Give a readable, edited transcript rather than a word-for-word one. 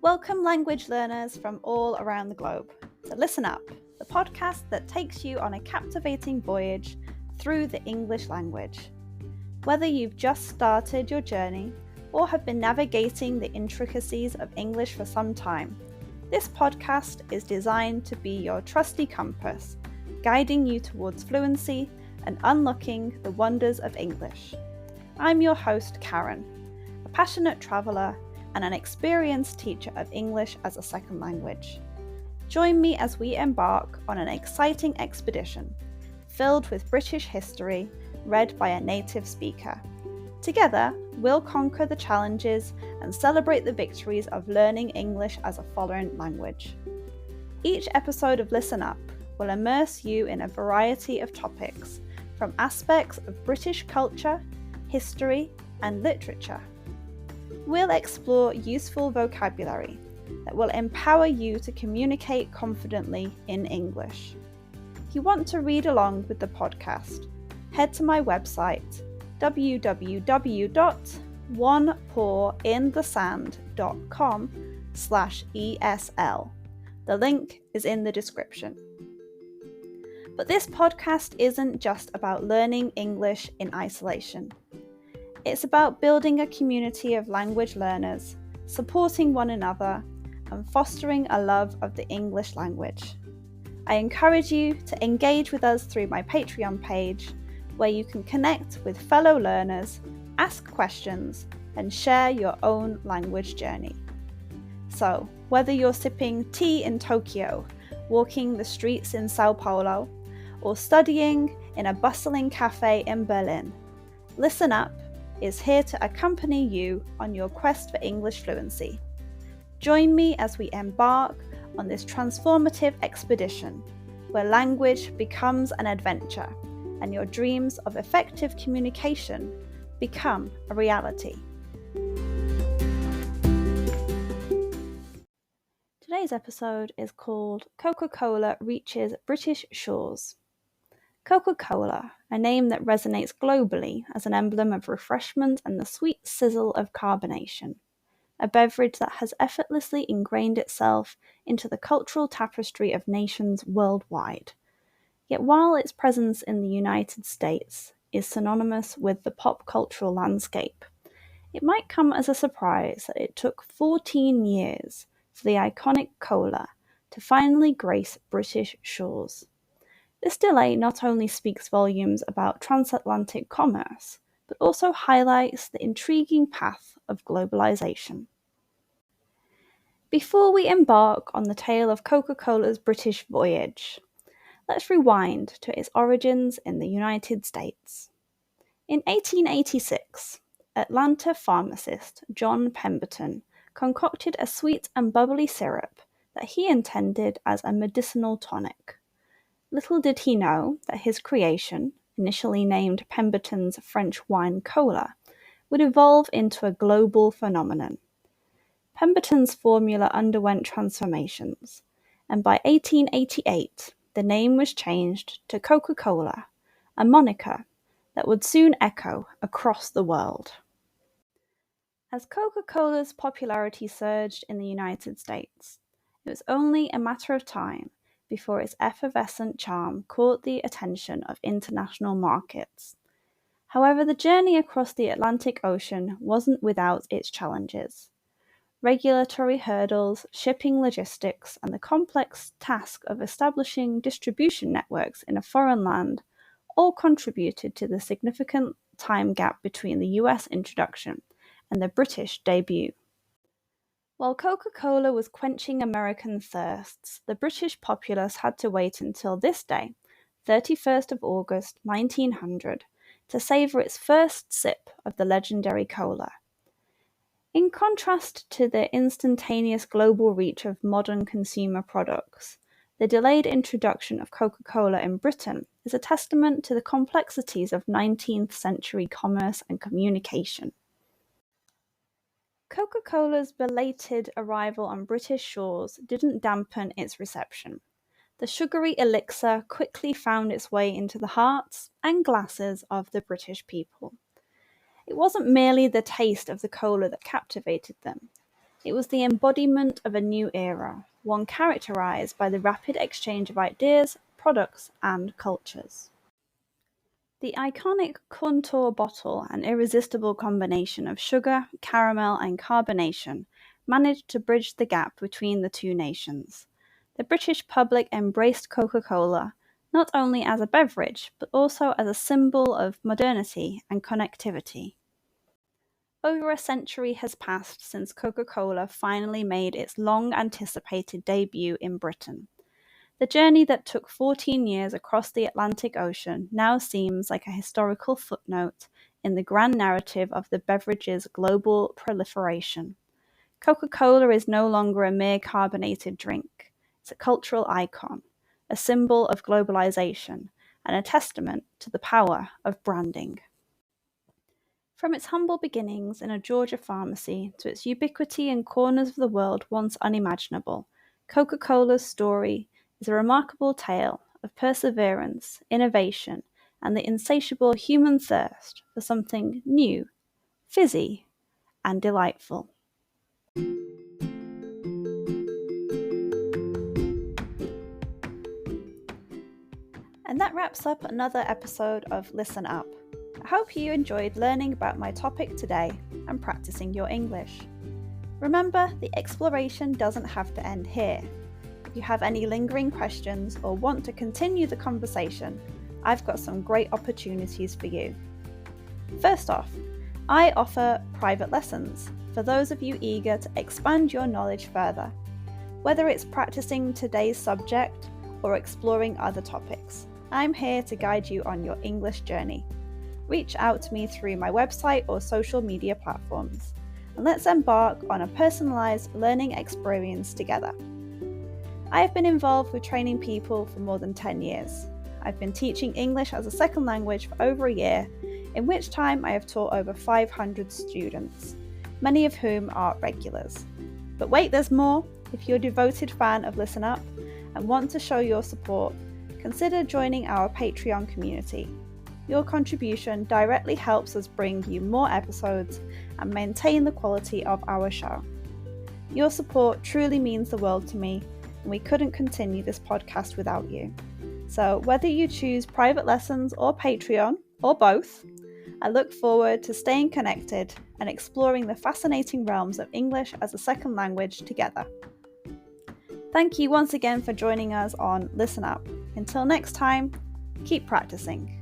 Welcome language learners from all around the globe to Listen Up, the podcast that takes you on a captivating voyage through the English language. Whether you've just started your journey or have been navigating the intricacies of English for some time, this podcast is designed to be your trusty compass, guiding you towards fluency and unlocking the wonders of English. I'm your host, Karen, a passionate traveller and an experienced teacher of English as a second language. Join me as we embark on an exciting expedition filled with British history read by a native speaker. Together, we'll conquer the challenges and celebrate the victories of learning English as a foreign language. Each episode of Listen Up will immerse you in a variety of topics, from aspects of British culture, history, and literature. We'll explore useful vocabulary that will empower you to communicate confidently in English. If you want to read along with the podcast, head to my website www.onepawinthesand.com/ESL. The link is in the description. But this podcast isn't just about learning English in isolation. It's about building a community of language learners, supporting one another, and fostering a love of the English language. I encourage you to engage with us through my Patreon page, where you can connect with fellow learners, ask questions, and share your own language journey. So, whether you're sipping tea in Tokyo, walking the streets in Sao Paulo, or studying in a bustling cafe in Berlin, Listen Up is here to accompany you on your quest for English fluency. Join me as we embark on this transformative expedition, where language becomes an adventure and your dreams of effective communication become a reality. Today's episode is called Coca-Cola Reaches British Shores. Coca-Cola, a name that resonates globally as an emblem of refreshment and the sweet sizzle of carbonation, a beverage that has effortlessly ingrained itself into the cultural tapestry of nations worldwide. Yet while its presence in the United States is synonymous with the pop cultural landscape, it might come as a surprise that it took 14 years for the iconic cola to finally grace British shores. This delay not only speaks volumes about transatlantic commerce, but also highlights the intriguing path of globalization. Before we embark on the tale of Coca-Cola's British voyage, let's rewind to its origins in the United States. In 1886, Atlanta pharmacist John Pemberton concocted a sweet and bubbly syrup that he intended as a medicinal tonic. Little did he know that his creation, initially named Pemberton's French wine cola, would evolve into a global phenomenon. Pemberton's formula underwent transformations, and by 1888, the name was changed to Coca-Cola, a moniker that would soon echo across the world. As Coca-Cola's popularity surged in the United States, it was only a matter of time before its effervescent charm caught the attention of international markets. However, the journey across the Atlantic Ocean wasn't without its challenges. Regulatory hurdles, shipping logistics, and the complex task of establishing distribution networks in a foreign land all contributed to the significant time gap between the US introduction and the British debut. While Coca-Cola was quenching American thirsts, the British populace had to wait until this day, 31st of August 1900, to savour its first sip of the legendary cola. In contrast to the instantaneous global reach of modern consumer products, the delayed introduction of Coca-Cola in Britain is a testament to the complexities of 19th century commerce and communication. Coca-Cola's belated arrival on British shores didn't dampen its reception. The sugary elixir quickly found its way into the hearts and glasses of the British people. It wasn't merely the taste of the cola that captivated them. It was the embodiment of a new era, one characterized by the rapid exchange of ideas, products, and cultures. The iconic contour bottle and irresistible combination of sugar, caramel, and carbonation managed to bridge the gap between the two nations. The British public embraced Coca-Cola not only as a beverage, but also as a symbol of modernity and connectivity. Over a century has passed since Coca-Cola finally made its long-anticipated debut in Britain. The journey that took 14 years across the Atlantic Ocean now seems like a historical footnote in the grand narrative of the beverage's global proliferation. Coca-Cola is no longer a mere carbonated drink. It's a cultural icon, a symbol of globalization, and a testament to the power of branding. From its humble beginnings in a Georgia pharmacy to its ubiquity in corners of the world once unimaginable, Coca-Cola's story is a remarkable tale of perseverance, innovation, and the insatiable human thirst for something new, fizzy, and delightful. And that wraps up another episode of Listen Up. I hope you enjoyed learning about my topic today and practicing your English. Remember, the exploration doesn't have to end here. If you have any lingering questions or want to continue the conversation, I've got some great opportunities for you. First off, I offer private lessons for those of you eager to expand your knowledge further, whether it's practicing today's subject or exploring other topics. I'm here to guide you on your English journey. Reach out to me through my website or social media platforms, and let's embark on a personalized learning experience together. I have been involved with training people for more than 10 years. I've been teaching English as a second language for over a year, in which time I have taught over 500 students, many of whom are regulars. But wait, there's more. If you're a devoted fan of Listen Up and want to show your support, consider joining our Patreon community. Your contribution directly helps us bring you more episodes and maintain the quality of our show. Your support truly means the world to me, and we couldn't continue this podcast without you. So whether you choose private lessons or Patreon, or both, I look forward to staying connected and exploring the fascinating realms of English as a second language together. Thank you once again for joining us on Listen Up. Until next time, keep practicing.